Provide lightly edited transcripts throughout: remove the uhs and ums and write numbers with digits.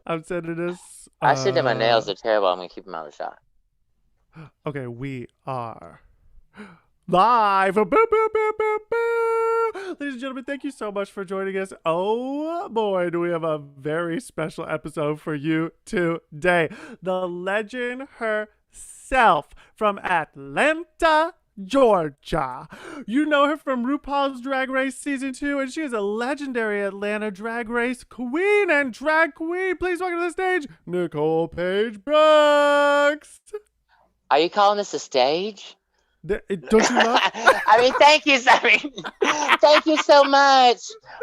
I'm sending this. I should have my nails are terrible. I'm gonna keep them out of the shot. Okay, we are live. Boo, boo, boo, boo, boo. Ladies and gentlemen, thank you so much for joining us. Oh boy, do we have a very special episode for you today. The legend herself from Atlanta, Georgia. You know her from RuPaul's Drag Race Season 2, and she is a legendary Atlanta Drag Race queen and drag queen. Please welcome to the stage, Nicole Paige Brooks. Are you calling this a stage? Don't you love? I mean, thank you. Thank you so much.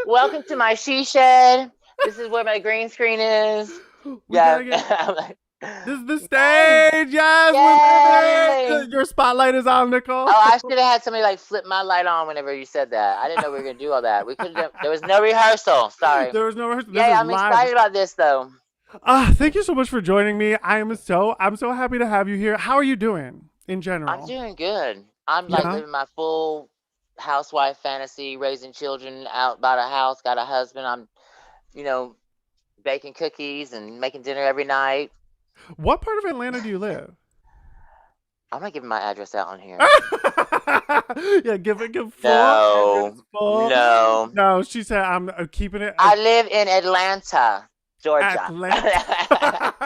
Welcome to my she shed. This is where my green screen is. We Yeah. gotta get I'm like, this is the yay! stage. Yes, we did Yay! it. Your spotlight is on, Nicole. Oh, I should have had somebody like flip my light on whenever you said that. I didn't know we were gonna do all that. We could have. There was no rehearsal. Sorry. There was no rehearsal. This Yay! is I'm live. excited about this though. Thank you so much for joining me. I'm so happy to have you here. How are you doing in I'm general? doing good. I'm like Yeah. living my full housewife fantasy, raising children out by the house, got a husband. I'm, you know, baking cookies and making dinner every night. What part of Atlanta do you live? I'm not giving my address out on here. Yeah, give full address, No, full. no. No, she said I'm keeping it I live in Atlanta, Georgia. Atlanta.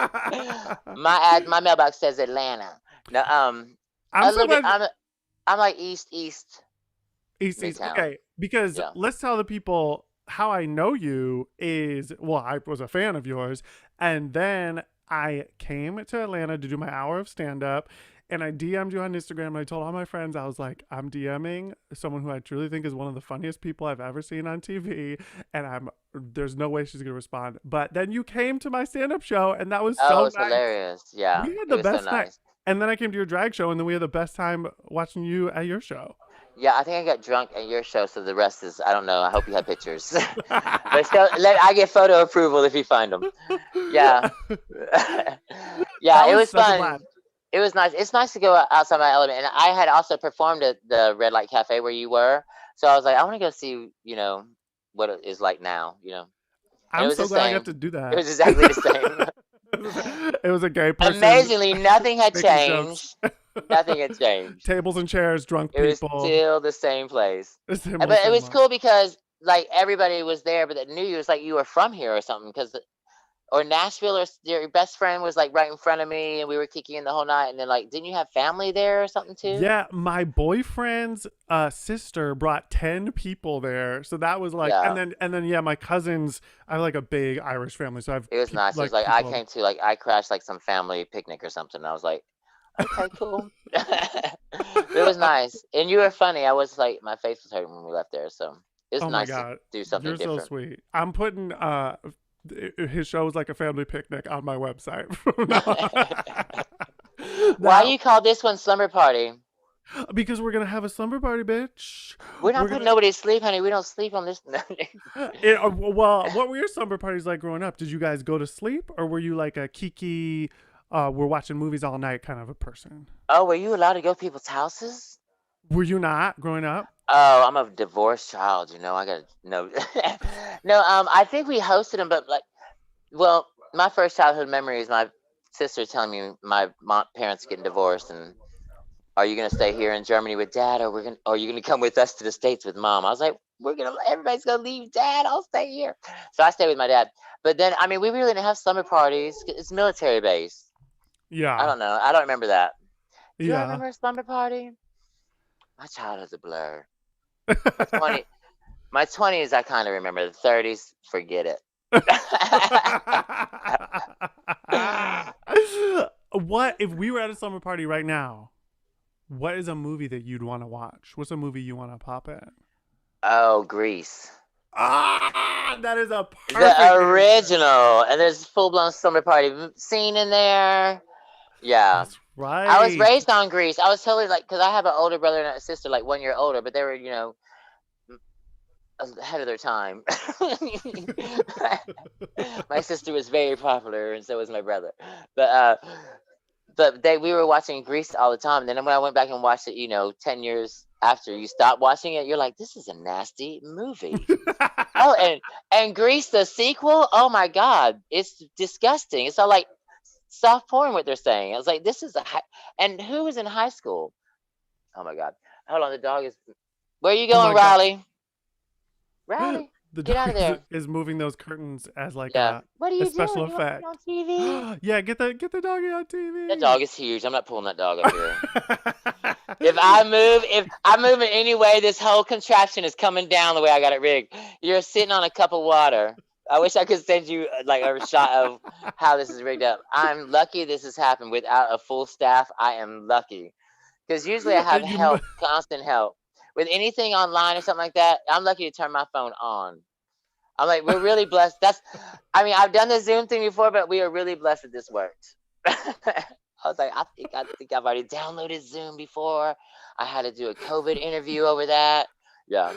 My mailbox says Atlanta. No, I'm a so little bit. glad. I'm like east East East. Midtown. Okay, because Yeah. let's tell the people how I know you is I was a fan of yours, and then I came to Atlanta to do my hour of stand up. And I DM'd you on Instagram and I told all my friends, I was like, I'm DMing someone who I truly think is one of the funniest people I've ever seen on TV. And there's no way she's gonna respond. But then you came to my stand up show and that was Oh, so it's nice. hilarious. Yeah, We had it the was so best night. nice. And then I came to your drag show and then we had the best time watching you at your show. Yeah, I think I got drunk at your show, so the rest is I don't know. I hope you have pictures, but still, I get photo approval if you find them. Yeah, yeah, That it was was such a fun. blast. It was nice. It's nice to go outside my element, and I had also performed at the Red Light Cafe where you were, so I was like, I want to go see, what it is like now, and it I'm was the so glad I got same. to do It that. was exactly the same. It was a gay person Amazingly, nothing had making jokes. changed. Nothing had changed. Tables and chairs, drunk It was people. still the same place. Similar, But it was similar. cool because like everybody was there, but that knew you. It was like you were from here or something. Because or Nashville or your best friend was like right in front of me, and we were kicking the whole night. And then like, didn't you have family there or something too? Yeah, my boyfriend's sister brought 10 people there. So that was like Yeah, and then yeah, my cousins, I have like a big Irish family, so I have it was nice. It was like like I people. came to like I crashed like some family picnic or something. And I was like, okay, cool. But it was nice, and you were funny. I was like, my face was hurting when we left there, so it was Oh my nice to god. do something You're so different. sweet. I'm putting his show is like a family picnic on my website. Why That you call this one slumber party? because we're gonna have a slumber party, bitch. We're not We're putting gonna. nobody to sleep, honey. We don't sleep on this. Well, what were your slumber parties like growing up? Did you guys go to sleep, or were you like a kiki? We're watching movies all night kind of a person. Oh, were you allowed to go to people's houses? Were you not growing up? Oh, I'm a divorced child. I got no, no. I think we hosted them, but like, well, my first childhood memory is my sister telling me my parents getting divorced, and are you gonna stay here in Germany with dad, or are you gonna come with us to the States with mom? I was like, everybody's gonna leave dad. I'll stay here. So I stayed with my dad. But then, I mean, we really didn't have summer parties. It's military base. I Yeah, don't know. I don't remember that. Do you yeah. remember a slumber party? My childhood's a blur. My 20, my 20s, I kind of remember. The 30s, forget it. What if we were at a slumber party right now? What is a movie that you'd want to watch? What's a movie you want to pop in? Oh, Grease. That is a The perfect answer. original. And there's full blown slumber party scene in there. Yeah. That's I was right. raised on Grease. I was totally like, because I have an older brother and a sister, like 1 year older, but they were, ahead of their time. My sister was very popular, and so was my brother. But but we were watching Grease all the time. And then when I went back and watched it, 10 years after you stopped watching it, you're like, this is a nasty movie. Oh, and Grease the sequel. Oh my God, it's disgusting. It's all like soft porn what they're saying. I was like, this is and who was in high school? Oh my God. Hold on, the dog is. Where are you Oh going, my God. Riley? Riley, The get out dog of there. is moving those curtains as like Yeah. What are a you special doing? You want to be effect. on TV? Yeah, get the doggy on That TV. dog is huge. I'm not pulling that dog up here. If I move in any way, this whole contraption is coming down the way I got it rigged. You're sitting on a cup of water. I wish I could send you like a shot of how this is rigged up. I'm lucky this has happened without a full staff. I am lucky because usually I have And you help, constant help with anything online or something like that. I'm lucky to turn my phone on. I'm like, we're really blessed. I mean, I've done the Zoom thing before, but we are really blessed that this worked. I was like, I think I've already downloaded Zoom before. I had to do a COVID interview over that. Yeah.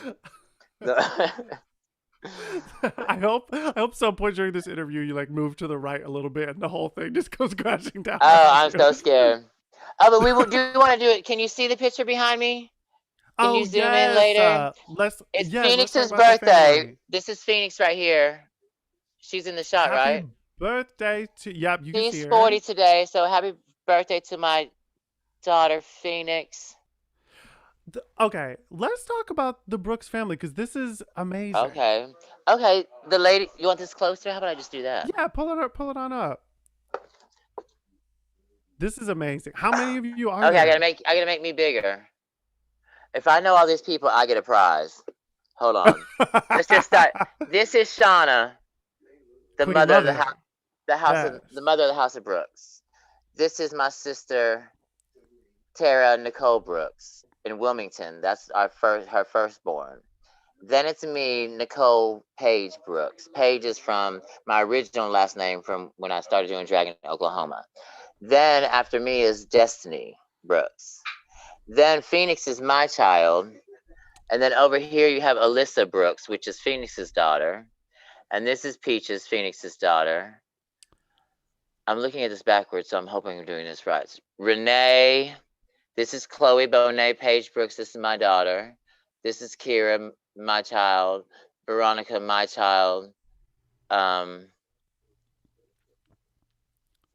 Oh, I hope some point during this interview you like move to the right a little bit and the whole thing just goes crashing down on I'm you. so scared. Oh, but do you want to do it? Can you see the picture behind me? Can you Oh zoom in yes, later? It's let's talk Phoenix's about the birthday. family. This is Phoenix right here. She's in the shot, Happy right? birthday to, yep, you can see She's her. 40 today, so happy birthday to my daughter, Phoenix. Okay, let's talk about the Brooks family because this is amazing. Okay. Okay, the lady, you want this closer? How about I just do that? Yeah, pull it on up. This is amazing. How many of you are Okay, I gotta there? make me bigger. If I know all these people, I get a prize. Hold on. Let's just start. This is Shauna, the Queen mother of Mother. Yes. the mother of the House of Brooks. This is my sister Tara Nicole Brooks in Wilmington. That's her firstborn. Then it's me, Nicole Paige Brooks. Paige is from my original last name from when I started doing drag in Oklahoma. Then after me is Destiny Brooks. Then Phoenix is my child. And then over here you have Alyssa Brooks, which is Phoenix's daughter. And this is Peaches, Phoenix's daughter. I'm looking at this backwards, so I'm hoping I'm doing this right. Renee. This is Chloe Bonet Paige Brooks. This is my daughter. This is Kira, my child. Veronica, my child. Um,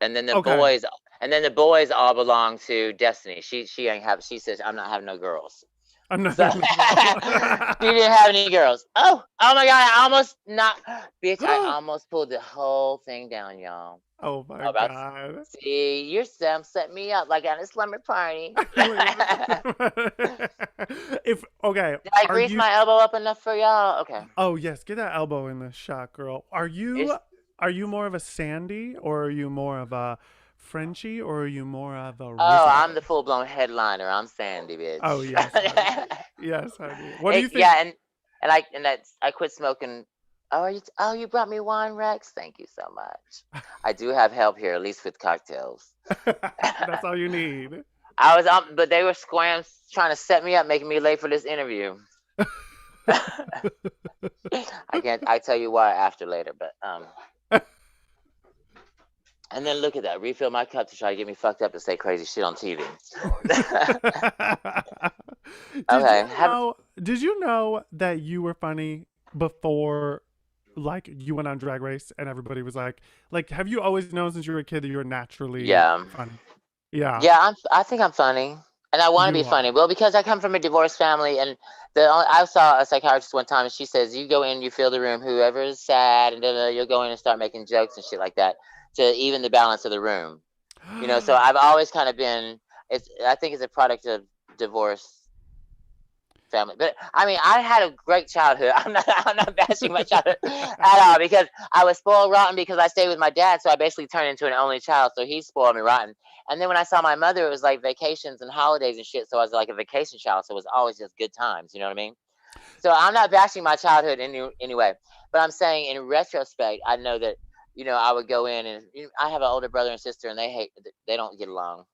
and then the Okay. boys, all belong to Destiny. She ain't have. She says I'm not having no girls. I'm not So having a girl. she didn't have any girls. Oh my God! I almost not, bitch. I almost pulled the whole thing down, y'all. Oh my About god. see, your Sam set me up like at a slumber party. If okay, Did I are grease you my elbow up enough for y'all? Okay. Oh yes, get that elbow in the shot, girl. It's, Are you more of a Sandy or are you more of a Frenchie or are you more of a I'm the Rizzo? full blown headliner. I'm Sandy, Oh bitch. yes, honey. Yes, honey. What do you think? Yeah, I quit smoking. You brought me wine, Rex. Thank you so much. I do have help here, at least with cocktails. That's all you need. I was but they were trying to set me up, making me late for this interview. I can't. I tell you why after later, but And then look at that, refill my cup to try to get me fucked up to say crazy shit on TV. Okay, Did you know that you were funny before like you went on Drag Race and everybody was like have you always known since you were a kid that you were naturally yeah, funny? Yeah, yeah. I think I'm funny, and I want to be you funny. are. Well, because I come from a divorced family, and I saw a psychiatrist one time, and she says you go in, you feel the room, whoever is sad, and you'll go in and start making jokes and shit like that to even the balance of the room. So I've always kind of been. I think it's a product of divorce family. But I mean, I had a great childhood. I'm not bashing my childhood at all because I was spoiled rotten because I stayed with my dad. So I basically turned into an only child. So he spoiled me rotten. And then when I saw my mother, it was like vacations and holidays and shit. So I was like a vacation child. So it was always just good times. You know what I mean? So I'm not bashing my childhood anyway. But I'm saying in retrospect, I know that, I would go in and I have an older brother and sister and they don't get along.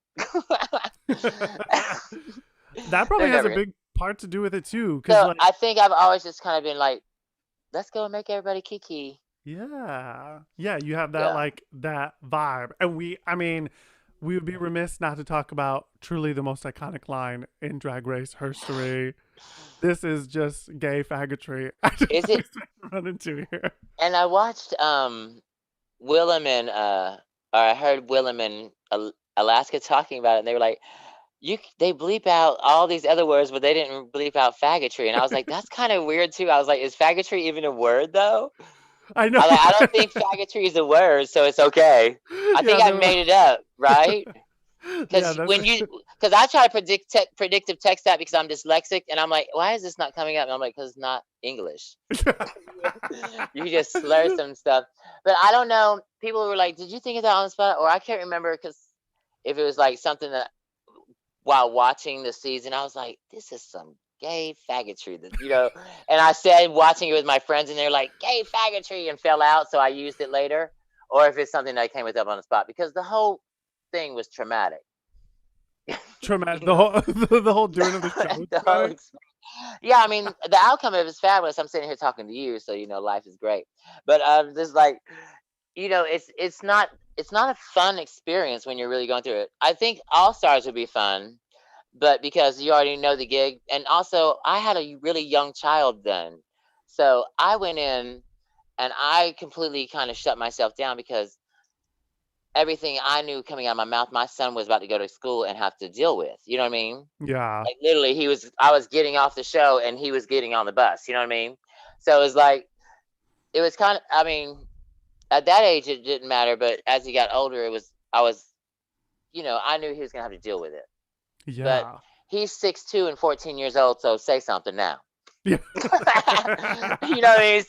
That They're probably has a never. big part to do with it too cuz So like I think I've always just kind of been like, let's go and make everybody kiki. yeah. Yeah, you have that Yeah. like that vibe. And I mean, we would be remiss not to talk about truly the most iconic line in Drag Race history. This is just gay faggotry. I did Is not it? expect to run into here. And I watched Willem and or I heard Willem and Alaska talking about it, and they were like, they bleep out all these other words, but they didn't bleep out faggotry. And I was like, that's kind of weird too. I was like, is faggotry even a word though? I know. I don't think faggotry is a word, so it's okay. I Yeah, think I they were. made it up, right? Yeah, Because that's. because I try to predictive text that because I'm dyslexic, and I'm like, why is this not coming up? And I'm like, because it's not English. You just slur some stuff. But I don't know. People were like, did you think of that on the spot? Or I can't remember because if it was like something that while watching the season, I was like, this is some gay faggotry that. And I said watching it with my friends, and they're like, gay faggotry, and fell out. So I used it later. Or if it's something that I came with up on the spot because the whole thing was traumatic. Traumatic. You The know, whole the whole doing of the show was the whole traumatic. yeah, I mean, the outcome of it is fabulous. I'm sitting here talking to you, so life is great. But just like it's not a fun experience when you're really going through it. I think All Stars would be fun, but because you already know the gig, and also I had a really young child then, so I went in and I completely kind of shut myself down because everything I knew coming out of my mouth, my son was about to go to school and have to deal with. You know what I mean? Yeah. Like literally, I was getting off the show and he was getting on the bus. You know what I mean? So it was like it was kind of. I mean, at that age it didn't matter, but as he got older, I was I knew he was gonna have to deal with it. But Yeah. he's 6'2" and 14 years old, so say something now. Yeah. You know what I mean?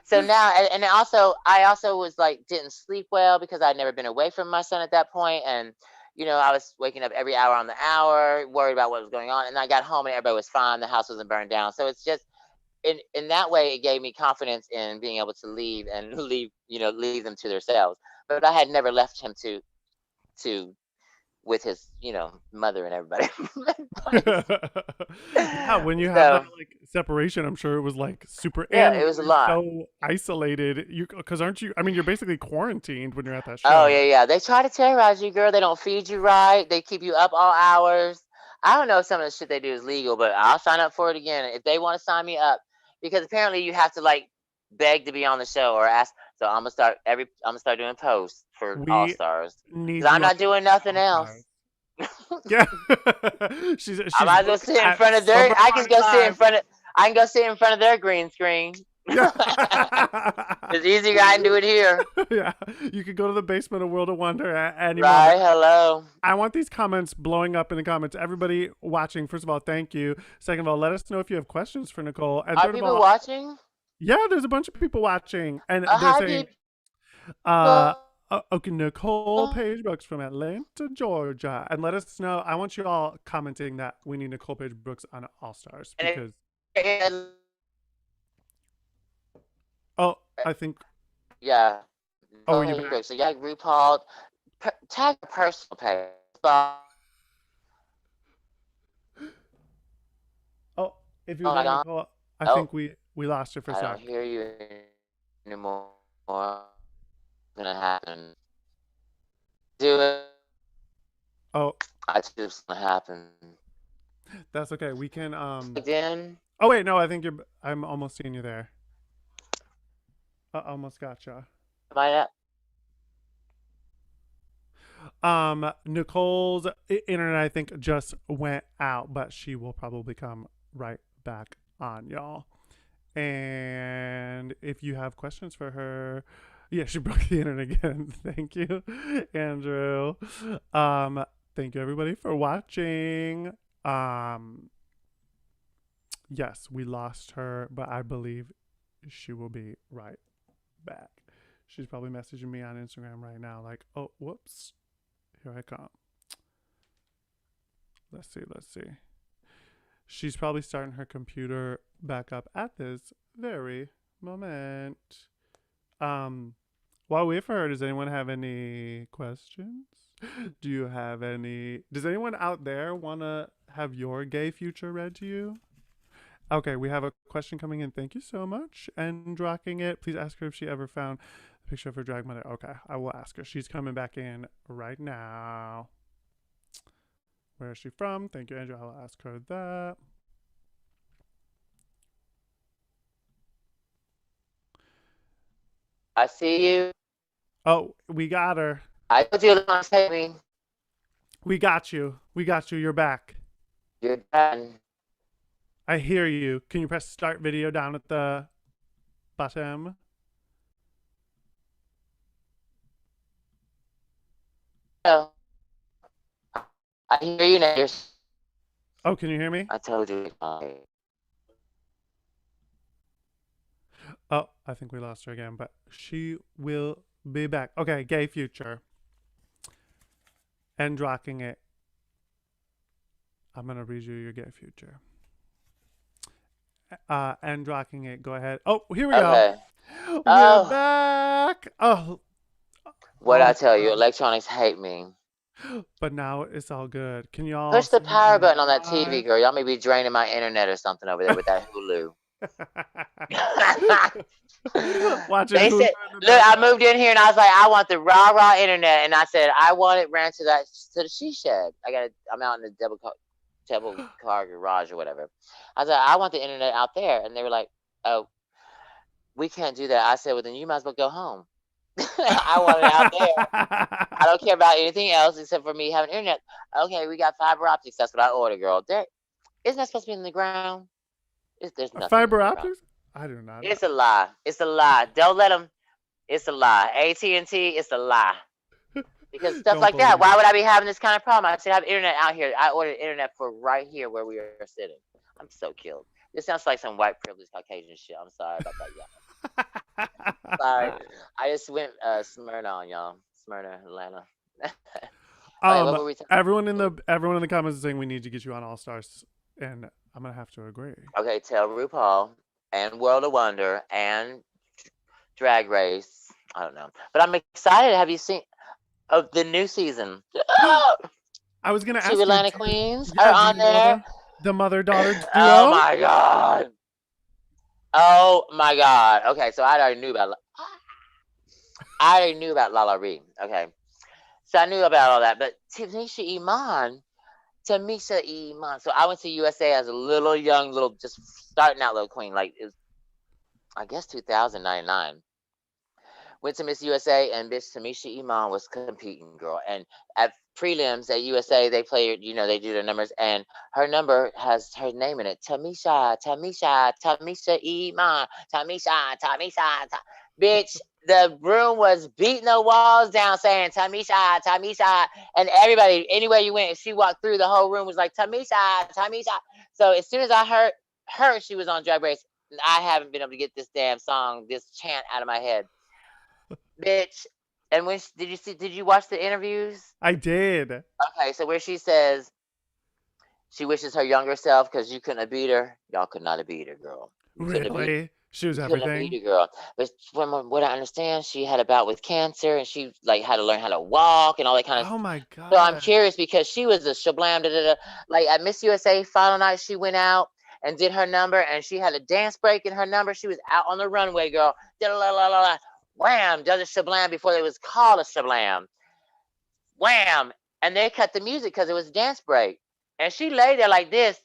So now, and also I also was like didn't sleep well because I'd never been away from my son at that point, and I was waking up every hour on the hour, worried about what was going on, and I got home and everybody was fine, the house wasn't burned down, so it's just in that way it gave me confidence in being able to leave and leave them to themselves. But I had never left him to with his mother and everybody. Yeah, when you have that So like separation, I'm sure it was like super, yeah, and it was a you're lot. so isolated. You because aren't you? I mean, you're basically quarantined when you're at that Oh show. yeah, yeah. They try to terrorize you, girl. They don't feed you right. They keep you up all hours. I don't know if some of the shit they do is legal, but I'll sign up for it again if they want to sign me up. Because apparently you have to like beg to be on the show or ask. So I'm gonna start doing posts for All We Stars need because I'm you on not doing nothing All Stars. else. Yeah, I she's might as well booked sit in at front of their. Slumber I can Party go sit in Live. front of. I can go sit in front of their green screen. Yeah. It's easier. I can do it here. Yeah, you could go to the basement of World of Wonder at any moment. Right? Hello. I want these comments blowing up in the comments. Everybody watching, first of all, thank you. Second of all, let us know if you have questions for Nicole. And Are third of people all, watching? yeah, there's a bunch of people watching, and they're Hi, saying, people. uh, okay, Nicole Paige Brooks from Atlanta, Georgia, and let us know. I want you all commenting that we need Nicole Paige Brooks on All Stars because And oh, I think yeah, oh, are Nicole you Paige back? Brooks. So yeah, RuPaul. Tag a personal page. Oh Oh, if you're my there, god. Nicole, I Oh, think we lost her for a I don't sec. hear you anymore. What's gonna happen? Do it. Oh, I see what's gonna happen. that's okay. We can Again. Oh wait, no, I think you're. I'm almost seeing you there. Almost gotcha. Am I not? Nicole's internet, I think, just went out, but she will probably come right back on, y'all. And if you have questions for her, yeah, she broke the internet again. Thank you, Andrew. Um, thank you everybody for watching. Um, yes, we lost her, but I believe she will be right back. She's probably messaging me on Instagram right now, like, oh, whoops, here I come. Let's see, let's see. She's probably starting her computer back up at this very moment. Um, while we wait for her, does anyone have any questions? Do you have any? Does anyone out there want to have your gay future read to you? Okay, we have a question coming in. Thank you so much. And rocking it. Please ask her if she ever found Picture of her drag mother. Okay, I will ask her. She's coming back in right now. Where is she from? Thank you, Andrew. I'll ask her that. I see you. Oh, we got her. I told you to take me. We got you. We got you. You're back. You're done. I hear you. Can you press start video down at the bottom? No. I hear you now. Oh, can you hear me? I told you. Oh, I think we lost her again, but she will be back. Okay, gay future. And rocking it. I'm going to read you your gay future. And rocking it. Go ahead. Oh, here we go. We're back. Oh. What I tell you, electronics hate me. But now it's all good. Can y'all push the power button on that live? TV, girl? Y'all may be draining my internet or something over there with that Hulu. Watching They Hulu said, look, I moved in here and I was like, I want the raw internet, and I said I want it ran to the she shed. I'm out in the double car garage or whatever. I said I want the internet out there, and they were like, oh, we can't do that. I said, well then you might as well go home. I want it out there. I don't care about anything else except for me having internet. Okay, we got fiber optics. That's what I ordered, girl. Isn't that supposed to be in the ground? There's nothing. Fiber optics? I do not. It's a lie. It's a lie. Don't let them. It's a lie. AT&T, it's a lie. Because stuff like that. Why would I be having this kind of problem? I should have internet out here. I ordered internet for right here where we are sitting. I'm so killed. This sounds like some white privileged Caucasian shit. I'm sorry about that, y'all. Sorry. I just went Smyrna on y'all. Smyrna, Atlanta. What were we everyone in the comments is saying we need to get you on All Stars, and I'm gonna have to agree. Okay, tell RuPaul and World of Wonder and Drag Race. I don't know, but I'm excited. Have you seen the new season? I was gonna ask Two Atlanta Queens are on there. The mother-daughter duo. Oh my god! Oh my god! Okay, so I already knew about Lala Ree. Okay, so I knew about all that, but Tamisha Iman. So I went to USA as a young, just starting out little queen. Like it was, I guess 2099. Went to Miss USA, and Miss Tamisha Iman was competing, girl. And at prelims at USA, they play, they do their numbers, and her number has her name in it. Tamisha Iman, Tamisha. Bitch, the room was beating the walls down saying Tamisha, and everybody, anywhere you went, she walked through, the whole room was like Tamisha. So as soon as I heard her, she was on Drag Race, I haven't been able to get this damn song, this chant out of my head. Bitch. And did you watch the interviews? I did. Okay, so where she says she wishes her younger self because you couldn't have beat her. Y'all could not have beat her, girl. Really? She was everything. Couldn't have beat her, girl. But from what I understand, she had a bout with cancer, and she had to learn how to walk and all that kind of. Oh my god! So I'm curious because she was a shablam. Like at Miss USA final night, she went out and did her number, and she had a dance break in her number. She was out on the runway, girl. Wham! Does a shablam before it was called a shablam. Wham! And they cut the music because it was dance break, and she lay there like this.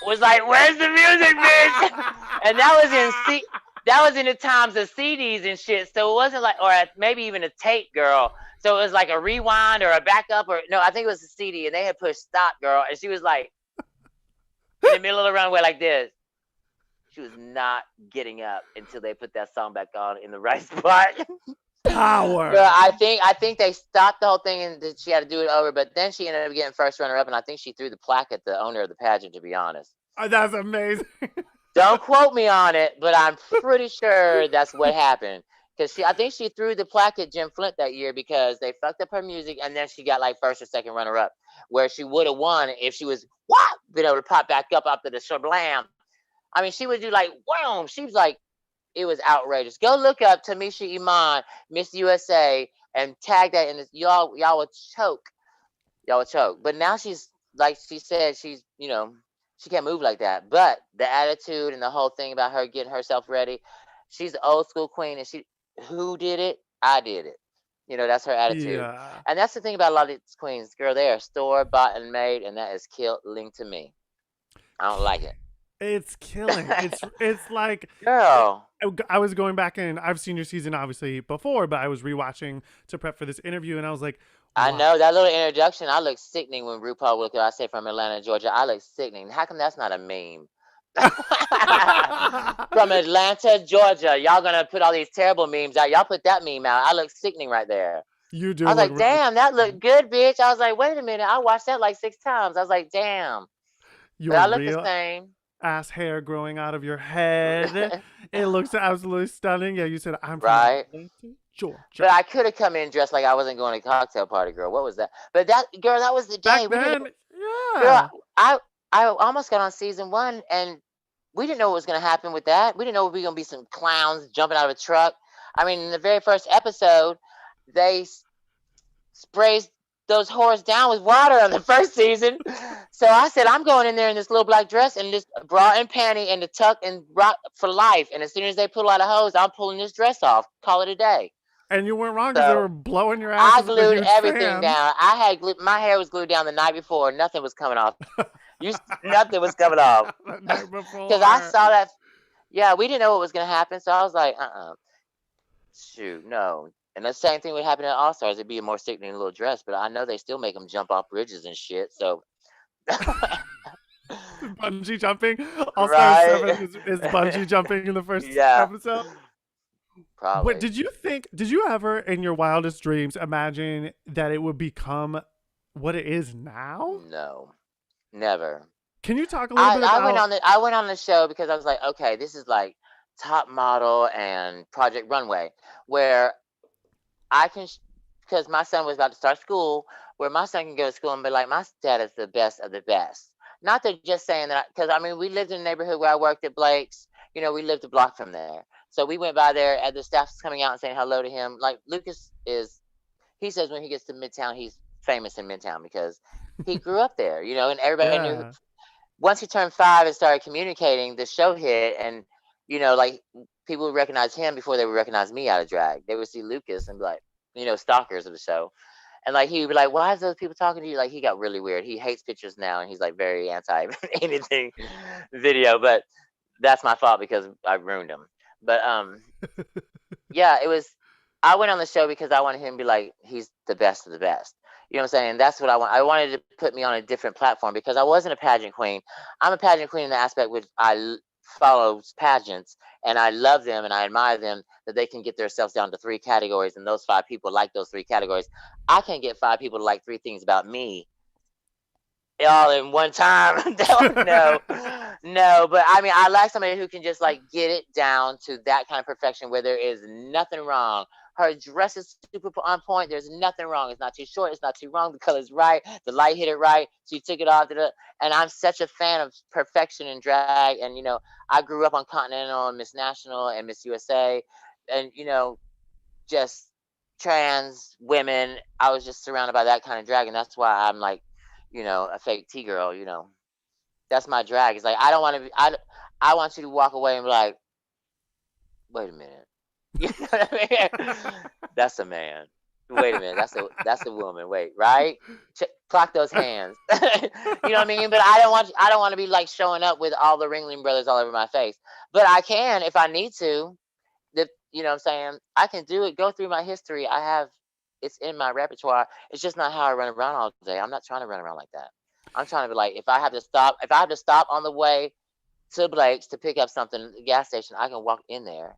Was like, where's the music, bitch? And that was in the times of CDs and shit. So it wasn't like, or maybe even a tape, girl. So it was like a rewind or a backup, or no, I think it was a CD, and they had pushed stop, girl, and she was like in the middle of the runway like this. She was not getting up until they put that song back on in the right spot. Power. Girl, I think they stopped the whole thing and she had to do it over, but then she ended up getting first runner-up, and I think she threw the plaque at the owner of the pageant, to be honest. Oh, that's amazing. Don't quote me on it, but I'm pretty sure that's what happened. Because I think she threw the plaque at Jim Flint that year because they fucked up her music, and then she got like first or second runner-up, where she would have won if she was been able to pop back up after the shablam. I mean, she would do like, wham! She was like, it was outrageous. Go look up Tamisha Iman, Miss USA, and tag that in this. Y'all will choke. Y'all will choke. But now she's, like she said, she's, She can't move like that. But the attitude and the whole thing about her getting herself ready, she's the old school queen, and she who did it? I did it. That's her attitude. Yeah. And that's the thing about a lot of these queens, girl, they are store bought and made, and that is killing to me. I don't like it. It's killing. It's like it, Girl, I was going back and I've seen your season obviously before, but I was rewatching to prep for this interview, and I was like, I wow. know that little introduction. I look sickening when RuPaul look. I say from Atlanta, Georgia. I look sickening. How come that's not a meme? From Atlanta, Georgia, y'all gonna put all these terrible memes out. Y'all put that meme out. I look sickening right there. You I do was look like, really damn, that looked good, bitch. I was like, wait a minute. I watched that like 6 times. I was like, damn. But your I look the real same. ass hair growing out of your head. It looks absolutely stunning. Yeah, you said I'm from Right. Atlanta, Georgia. But I could have come in dressed like I wasn't going to a cocktail party, girl. What was that? But that girl, that was the day. Back We didn't then, girl, yeah. I almost got on season 1 and we didn't know what was gonna happen with that. We didn't know we were gonna be some clowns jumping out of a truck. I mean, in the very first episode, they sprays those whores down with water on the first season. So I said, I'm going in there in this little black dress and this bra and panty and the tuck and rock for life. And as soon as they pull out a hose, I'm pulling this dress off. Call it a day. And you weren't wrong because they So were blowing your ass I as a glued huge everything fan. down. I had my hair was glued down the night before. Nothing was coming off. Nothing was coming off The night because I before. saw that. Yeah, we didn't know what was gonna happen, so I was like, shoot, no. And the same thing would happen at All Stars. It'd be a more sickening little dress, but I know they still make them jump off bridges and shit. So Bungee jumping. All Star right, 7 is bungee jumping in the first yeah, episode. What probably did you think? Did you ever, in your wildest dreams, imagine that it would become what it is now? no, never. Can you talk a little I bit I went about? on the show because I was like, okay, this is like Top Model and Project Runway, where I can, because my son was about to start school, where my son can go to school and be like, my dad is the best of the best. Not that just saying that, because I mean, we lived in a neighborhood where I worked at Blake's. We lived a block from there. So we went by there, and the staff was coming out and saying hello to him. Like, he says when he gets to Midtown, he's famous in Midtown because he grew up there, and everybody knew. Yeah. Once he turned 5 and started communicating, the show hit, and, like, people would recognize him before they would recognize me out of drag. They would see Lucas and be like, stalkers of the show. And like he would be like, "Why is those people talking to you?" Like he got really weird. He hates pictures now, and he's like very anti anything video. But that's my fault because I ruined him. But yeah, it was. I went on the show because I wanted him to be like he's the best of the best. You know what I'm saying? That's what I want. I wanted to put me on a different platform because I wasn't a pageant queen. I'm a pageant queen in the aspect which follow pageants and I love them and I admire them that they can get themselves down to 3 categories and those 5 people like those 3 categories. I can't get 5 people to like 3 things about me all in one time. No, no. But I mean, I like somebody who can just like get it down to that kind of perfection where there is nothing wrong. Her dress is super on point. There's nothing wrong. It's not too short. It's not too long. The color's right. The light hit it right. She took it off. And I'm such a fan of perfection in drag. And I grew up on Continental and Miss National and Miss USA, and just trans women. I was just surrounded by that kind of drag, and that's why I'm like, a fake T girl. That's my drag. It's like I don't want to be. I want you to walk away and be like, wait a minute. You know what I mean? That's a man. Wait a minute. That's a woman. Wait, right? Clock those hands. You know what I mean? But I don't want to be like showing up with all the Ringling Brothers all over my face. But I can if I need to. You know what I'm saying? I can do it. Go through my history. It's in my repertoire. It's just not how I run around all day. I'm not trying to run around like that. I'm trying to be like, if I have to stop on the way to Blake's to pick up something at the gas station, I can walk in there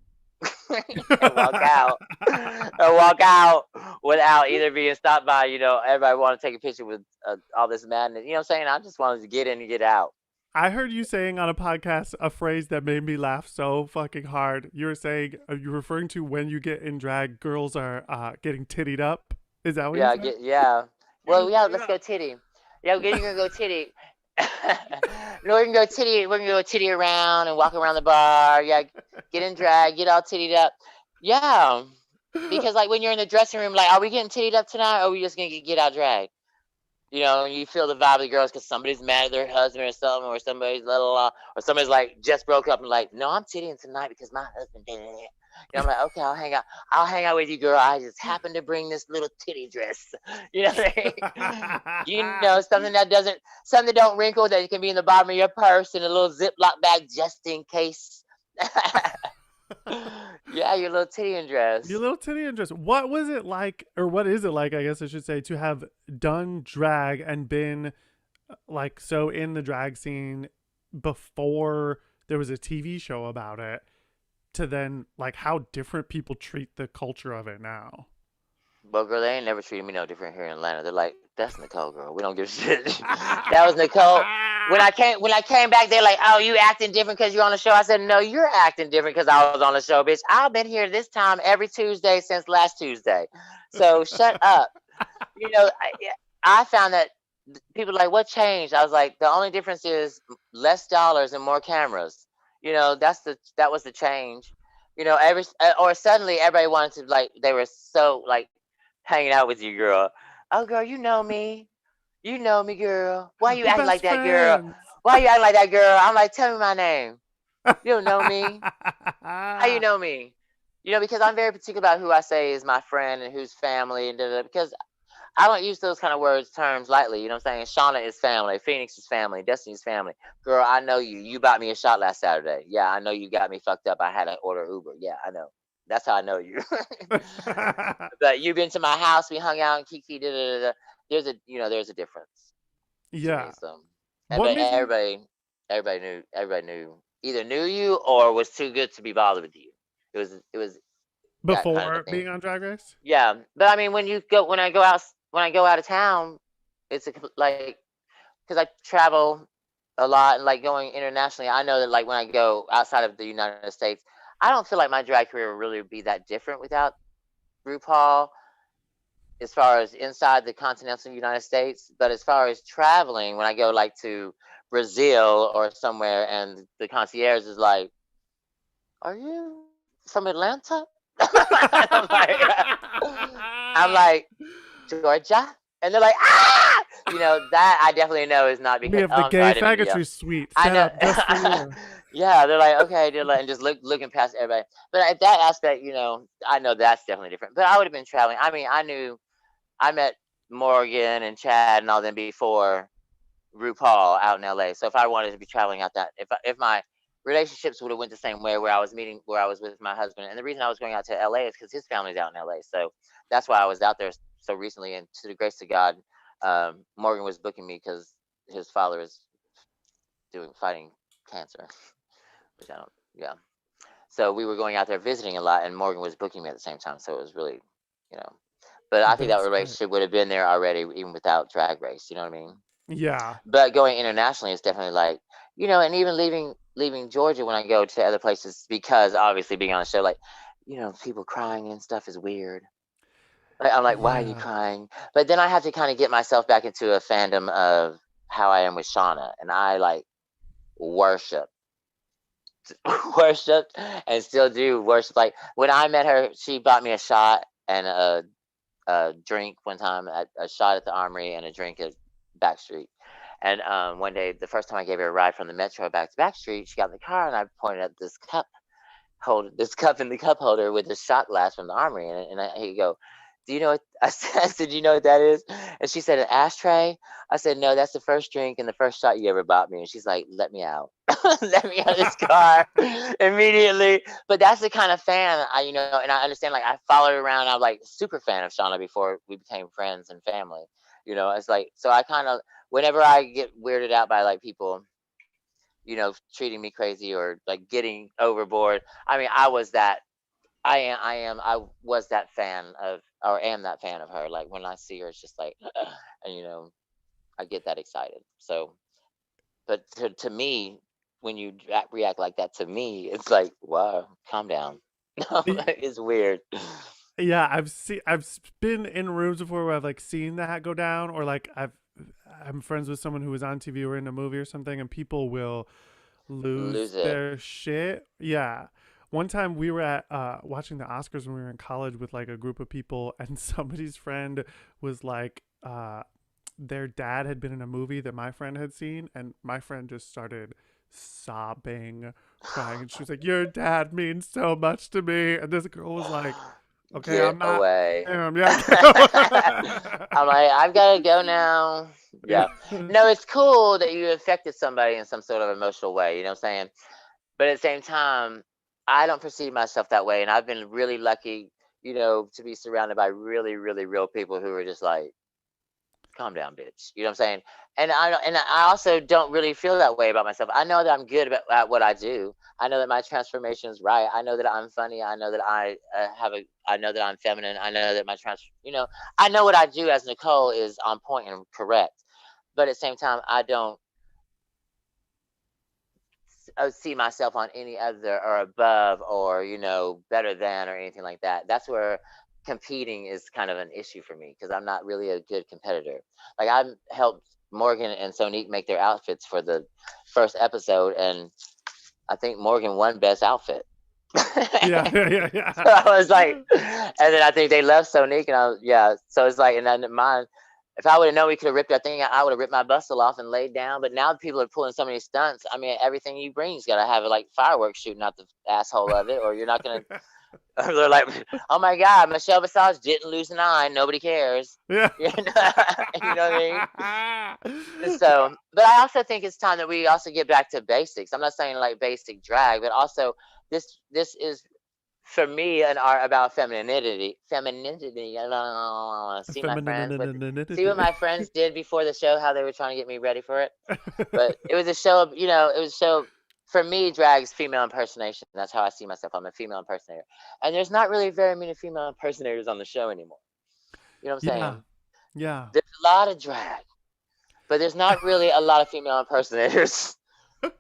and walk out or walk out without either being stopped by, everybody want to take a picture with all this madness. You know what I'm saying? I just wanted to get in and get out. I heard you saying on a podcast a phrase that made me laugh so fucking hard. You were saying, you're referring to when you get in drag, girls are getting tittied up. Is that what you Yeah, said? yeah. Well, Getting yeah, tittied let's go up. titty. Yeah, we're gonna go titty. No, we're gonna go titty. We're gonna go titty around and walk around the bar. Yeah, get in drag, get all tittied up. Yeah, because like when you're in the dressing room, like, are we getting tittied up tonight, or are we just gonna get out drag? You know, you feel the vibe of the girls because somebody's mad at their husband or something, or somebody's or somebody's like just broke up and like, no, I'm tittying tonight because my husband did it. You know, I'm like, okay, I'll hang out. I'll hang out with you, girl. I just happen to bring this little titty dress. You know what I mean? You know, something that don't wrinkle, that can be in the bottom of your purse in a little Ziploc bag just in case. Yeah, your little titty Your dress. little titty and dress. What was it like, or what is it like, I guess I should say, to have done drag and been like so in the drag scene before there was a TV show about it, to then like how different people treat the culture of it now? But girl, they ain't never treated me no different here in Atlanta. They're like, that's Nicole, girl. We don't give a shit. That was Nicole. When I came back, they're like, oh, you acting different because you're on the show. I said, no, you're acting different because I was on the show, bitch. I've been here this time every Tuesday since last Tuesday. So shut up. You know, I found that people are like, what changed? I was like, the only difference is less dollars and more cameras. You know, that was the change. You know, or suddenly everybody wanted to, like, they were so like hanging out with you, girl. Oh, girl, you know me. You know me, girl. Why you We're acting best like that, girl? friends. Why you acting like that, girl? I'm like, tell me my name. You don't know me. How you know me? You know, because I'm very particular about who I say is my friend and who's family and da, da, da, because I don't use those kind of words, terms lightly. You know what I'm saying? Shauna is family. Phoenix is family. Destiny's family. Girl, I know you. You bought me a shot last Saturday. Yeah, I know you got me fucked up. I had to order Uber. Yeah, I know. That's how I know you. But you've been to my house. We hung out and kiki. Da, da, da, da. There's a difference to me. Yeah. So, What made you everybody knew, either knew you or was too good to be bothered with you. It was that kind of before thing. being on Drag Race? Yeah, but I mean, when I go out of town, it's like, because I travel a lot and like going internationally. I know that like when I go outside of the United States, I don't feel like my drag career will really be that different without RuPaul, as far as inside the continental United States. But as far as traveling, when I go like to Brazil or somewhere, and the concierge is like, "Are you from Atlanta?" I'm like, I'm like, Georgia, and they're like, ah, that I definitely know is not We because. have Oh, the I'm sorry, gay I didn't mean to yell. faggotry suite I set know. up just for you. Yeah, they're like, okay, they're like, and just looking past everybody. But at that aspect, I know that's definitely different. But I would have been traveling. I mean, I met Morgan and Chad and all them before RuPaul out in LA. So if I wanted to be traveling out that, if my relationships would have went the same way, where I was with my husband, and the reason I was going out to LA is because his family's out in LA. So that's why I was out there so recently. And to the grace of God, Morgan was booking me because his father is fighting cancer, which I don't. Yeah. So we were going out there visiting a lot, and Morgan was booking me at the same time. So it was really, you know. But I think that That's great. relationship would have been there already, even without Drag Race. You know what I mean? Yeah. But going internationally is definitely like, and even leaving Georgia when I go to other places, because obviously being on a show, like, people crying and stuff is weird. Like, I'm like, why are you Yeah. crying? But then I have to kind of get myself back into a fandom of how I am with Shauna, and I like worship, worshipped, and still do worship. Like when I met her, she bought me a shot and a drink one time, at a shot at the Armory and a drink at Backstreet. And one day, the first time I gave her a ride from the Metro back to Backstreet, she got in the car and I pointed at this cup in the cup holder with a shot glass from the Armory in it. And he'd go, "Do you know what?" I said, "Do you know what that is?" And she said, "An ashtray." I said, "No, that's the first drink and the first shot you ever bought me." And she's like, "Let me out." Let me out of this car immediately. But that's the kind of fan and I understand. Like I followed her around. I'm like super fan of Shauna before we became friends and family. It's like, so I kind of, whenever I get weirded out by like people, treating me crazy or like getting overboard. I mean, I was that fan of, or am that fan of her. Like when I see her, it's just like, and I get that excited. So, but to me, when you react like that to me, it's like, wow, calm down. Y- It's weird. Yeah, I've been in rooms before where I've like seen that go down, or like I'm friends with someone who was on TV or in a movie or something, and people will lose Lose it. their shit. Yeah. One time we were at watching the Oscars when we were in college with like a group of people, and somebody's friend was like their dad had been in a movie that my friend had seen, and my friend just started sobbing, crying, and she was like, "Your dad means so much to me." And this girl was like, "Okay, Get I'm not." away. Damn, yeah. I'm like, I've got to go now. Yeah. Yeah. No, it's cool that you affected somebody in some sort of emotional way. You know what I'm saying? But at the same time, I don't perceive myself that way. And I've been really lucky, to be surrounded by really, really real people who are just like, calm down, bitch. You know what I'm saying? And I also don't really feel that way about myself. I know that I'm good at what I do. I know that my transformation is right. I know that I'm funny. I know that I know that I'm feminine. I know that I know what I do as Nicole is on point and correct. But at the same time, I don't see myself on any other or above or better than or anything like that. That's where competing is kind of an issue for me because I'm not really a good competitor. Like I helped Morgan and Sonique make their outfits for the first episode, and I think Morgan won best outfit. Yeah, yeah, yeah, So yeah. I was like, and then I think they left Sonique, and yeah. So it's like, and then mine. If I would have known we could have ripped that thing, I would have ripped my bustle off and laid down. But now people are pulling so many stunts. I mean, everything you bring's got to have like fireworks shooting out the asshole of it, or you're not gonna. They're like, oh my god, Michelle Visage didn't lose an eye. Nobody cares. Yeah. You know, you know what I mean? So, but I also think it's time that we also get back to basics. I'm not saying like basic drag, but also this is for me an art about femininity. See what Femininity. my friends did before the show, how they were trying to get me ready for it. But it was a show of, it was a show. For me, drag is female impersonation. That's how I see myself. I'm a female impersonator, and there's not really very many female impersonators on the show anymore. You know what I'm Yeah, saying? yeah, There's a lot of drag, but there's not really a lot of female impersonators. A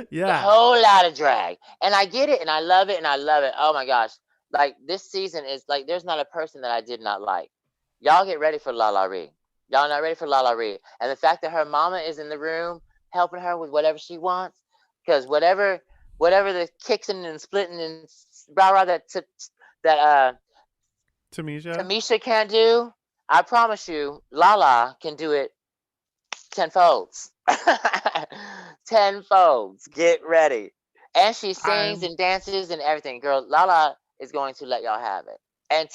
yeah. whole lot of drag. And I get it and I love it and I love it. Oh my gosh. Like this season is like there's not a person that I did not like. Y'all get ready for La La Ree. Y'all not ready for La La Ree. And the fact that her mama is in the room helping her with whatever she wants. Because whatever the kicking and splitting and rah rah that Tamisha. Tamisha can't do, I promise you, Lala can do it tenfolds. Tenfolds. Get ready. And she sings I'm and dances and everything. Girl, Lala is going to let y'all have it. And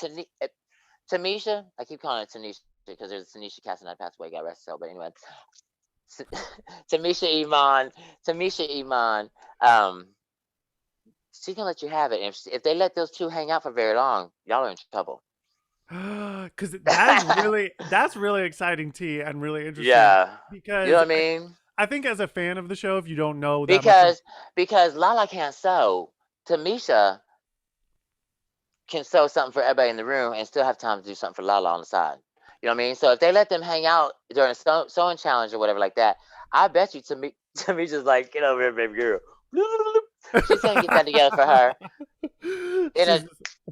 Tamisha, I keep calling it Tanisha because there's a Tanisha Cassidy that passed away, got arrested. But anyway, Tamisha Iman, Tamisha Iman, um, she can let you have it. And if they let those two hang out for very long, y'all are in trouble. because that's really exciting, T, and really interesting Yeah. You know because what I mean? I think as a fan of the show, if you don't know that much of, Because Lala can't sew. Tamisha can sew something for everybody in the room and still have time to do something for Lala on the side. You know what I mean? So if they let them hang out during a sewing challenge or whatever like that, I bet you Tamisha's like, get over here, baby girl. She's gonna get that together for her in she's a this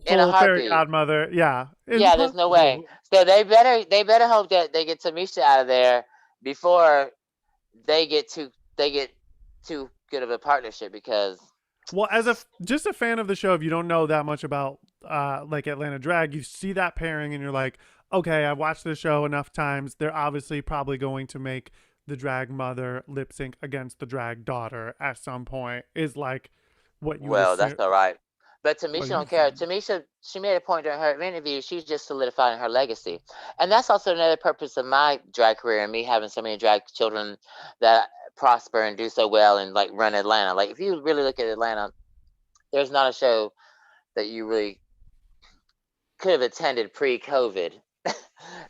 in a full fairy heartbeat. godmother. Yeah, Yeah, there's no way. impossible. So they better hope that they get Tamisha out of there before they get too good of a partnership because Well, as just a fan of the show, if you don't know that much about like Atlanta Drag, you see that pairing and you're like, okay, I've watched the show enough times. They're obviously probably going to make the drag mother lip sync against the drag daughter at some point. Is like what you would well, that's assume. all right. But What Tamisha you don't care. assume. Tamisha, she made a point during her interview. She's just solidifying her legacy, and that's also another purpose of my drag career and me having so many drag children that prosper and do so well and like run Atlanta. Like if you really look at Atlanta, there's not a show that you really could have attended pre-COVID.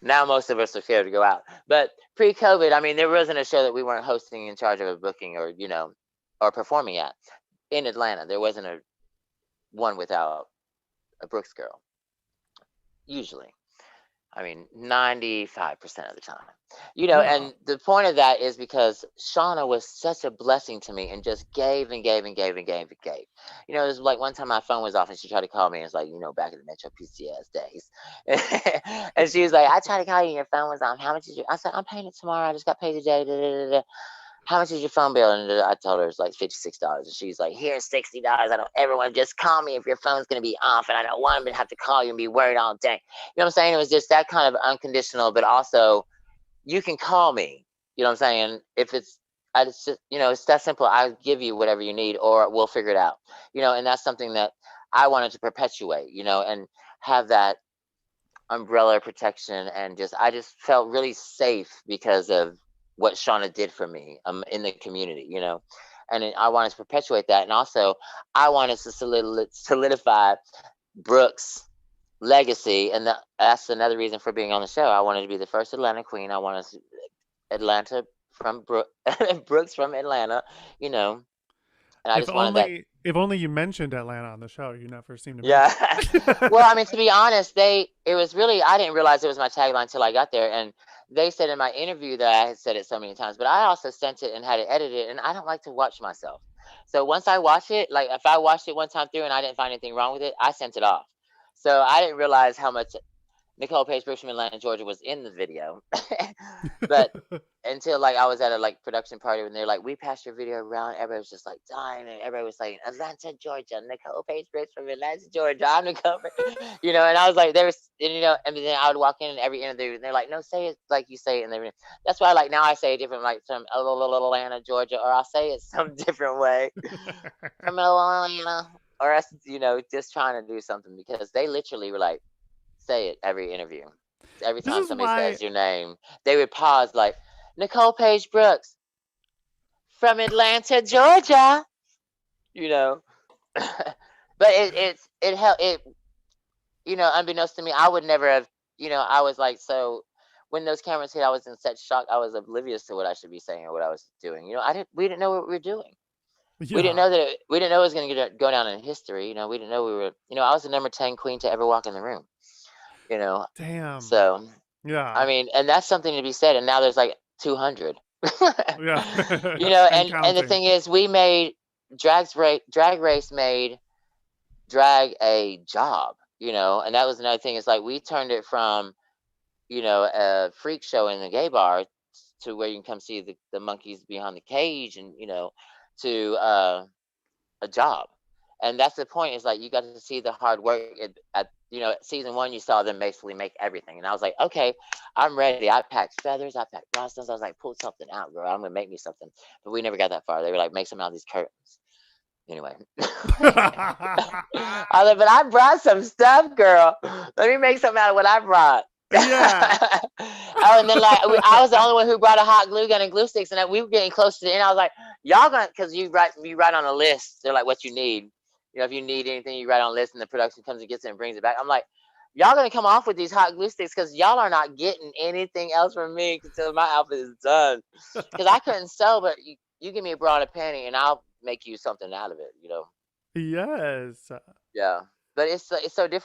Now most of us are scared to go out, but pre-COVID, I mean, there wasn't a show that we weren't hosting in charge of a booking or or performing at in Atlanta. There wasn't a one without a Brooks girl, usually. I mean, 95% of the time. Yeah. And the point of that is because Shauna was such a blessing to me and just gave and gave and gave and gave and gave. It was like one time my phone was off and she tried to call me. And it's like, back in the Metro PCS days. And she was like, I tried to call you and your phone was off. How much is your? I said, I'm paying it tomorrow. I just got paid today. Da, da, da, da. How much is your phone bill? And I told her it's like $56. And she's like, here's $60. I don't ever want to just call me if your phone's going to be off. And I don't want to have to call you and be worried all day. You know what I'm saying? It was just that kind of unconditional, but also you can call me. You know what I'm saying? If it's, it's just, it's that simple. I'll give you whatever you need, or we'll figure it out. And that's something that I wanted to perpetuate. And have that umbrella protection, and I just felt really safe because of what Shauna did for me in the community. And I wanted to perpetuate that, and also I wanted to solidify Brooke's legacy, and that's another reason for being on the show. I wanted to be the first Atlanta queen. I wanted Atlanta from Brooks from Atlanta, and I If just wanted that. only you mentioned Atlanta on the show. You never seem to Yeah. mention it. Well, I mean, to be honest, it was really, I didn't realize it was my tagline until I got there. And they said in my interview that I had said it so many times, but I also sent it and had it edited, and I don't like to watch myself. So once I watch it, like if I watched it one time through and I didn't find anything wrong with it, I sent it off. So I didn't realize how much Nicole Paige Brooks from Atlanta, Georgia was in the video. But until like I was at a production party, when they're like, we passed your video around, everybody was just like dying, and everybody was like, Atlanta, Georgia, Nicole Paige Brooks from Atlanta, Georgia, I'm Nicole, and I was like, there's, and then I would walk in every interview, and they're like, no, say it like you say it, and that's why like now I say it different, like from Atlanta, Georgia, or I'll say it some different way from Atlanta, or else, just trying to do something, because they literally were like, say it every interview. Every This time is somebody why says your name, they would pause like, Nicole Paige Brooks from Atlanta, Georgia. You know, but it helped. Unbeknownst to me, I would never have. I was like, so when those cameras hit, I was in such shock. I was oblivious to what I should be saying or what I was doing. We didn't know what we were doing. We didn't yeah. know we didn't know it was going to go down in history. We didn't know we were. I was the number 10 queen to ever walk in the room. You know, Damn. so I Yeah. mean, and that's something to be said. And now there's like 200. Yeah. And And the counting. thing is, we made drag race made drag a job. And that was another thing. It's like we turned it from a freak show in the gay bar to where you can come see the monkeys behind the cage, and to a job. And that's the point. Is like you got to see the hard work at season one. You saw them basically make everything, and I was like, okay, I'm ready. I packed feathers, I packed rhinestones. I was like, pull something out, girl. I'm gonna make me something. But we never got that far. They were like, make some out of these curtains. Anyway, I was like, but I brought some stuff, girl. Let me make something out of what I brought. Yeah. Oh, and then like I was the only one who brought a hot glue gun and glue sticks, and we were getting close to the end. I was like, y'all gonna, because you write on a list. They're like, what you need. If you need anything, you write on a list, and the production comes and gets it and brings it back. I'm like, y'all gonna come off with these hot glue sticks, because y'all are not getting anything else from me until my outfit is done. Because I couldn't sew, but you give me a bra and a panty, and I'll make you something out of it. Yes. Yeah. But it's so different